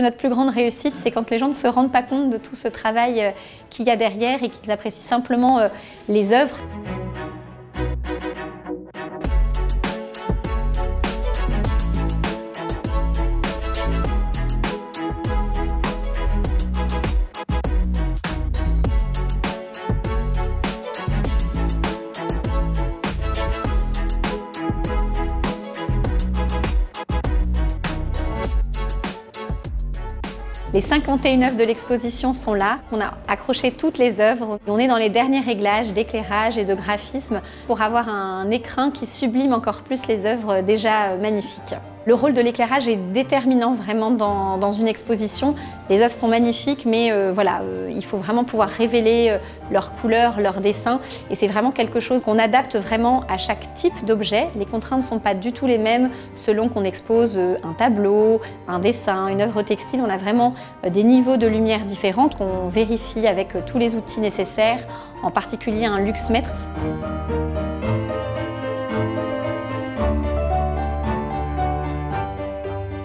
Notre plus grande réussite, c'est quand les gens ne se rendent pas compte de tout ce travail qu'il y a derrière et qu'ils apprécient simplement les œuvres. Les 51 œuvres de l'exposition sont là. On a accroché toutes les œuvres. On est dans les derniers réglages d'éclairage et de graphisme pour avoir un écrin qui sublime encore plus les œuvres déjà magnifiques. Le rôle de l'éclairage est déterminant vraiment dans une exposition. Les œuvres sont magnifiques, mais il faut vraiment pouvoir révéler leurs couleurs, leurs dessins. Et c'est vraiment quelque chose qu'on adapte vraiment à chaque type d'objet. Les contraintes ne sont pas du tout les mêmes selon qu'on expose un tableau, un dessin, une œuvre textile. On a vraiment des niveaux de lumière différents qu'on vérifie avec tous les outils nécessaires, en particulier un luxmètre.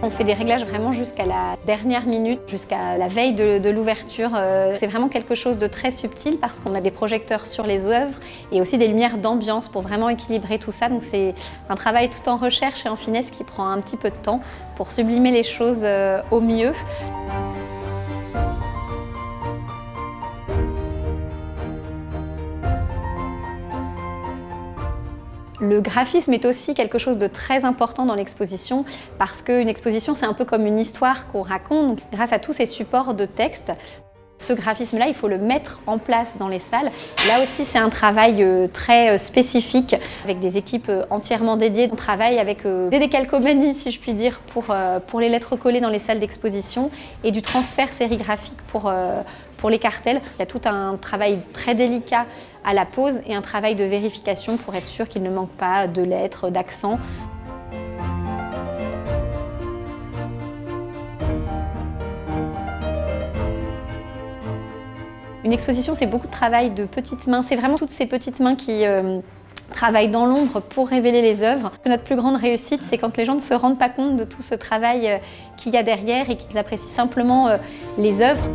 On fait des réglages vraiment jusqu'à la dernière minute, jusqu'à la veille de l'ouverture. C'est vraiment quelque chose de très subtil parce qu'on a des projecteurs sur les œuvres et aussi des lumières d'ambiance pour vraiment équilibrer tout ça. Donc c'est un travail tout en recherche et en finesse qui prend un petit peu de temps pour sublimer les choses au mieux. Le graphisme est aussi quelque chose de très important dans l'exposition parce qu'une exposition, c'est un peu comme une histoire qu'on raconte. Donc, grâce à tous ces supports de texte, ce graphisme-là, il faut le mettre en place dans les salles. Là aussi, c'est un travail très spécifique avec des équipes entièrement dédiées. On travaille avec des décalcomanies, si je puis dire, pour les lettres collées dans les salles d'exposition et du transfert sérigraphique pour les cartels. Il y a tout un travail très délicat à la pose et un travail de vérification pour être sûr qu'il ne manque pas de lettres, d'accents. Une exposition, c'est beaucoup de travail de petites mains. C'est vraiment toutes ces petites mains qui travaillent dans l'ombre pour révéler les œuvres. Notre plus grande réussite, c'est quand les gens ne se rendent pas compte de tout ce travail qu'il y a derrière et qu'ils apprécient simplement les œuvres.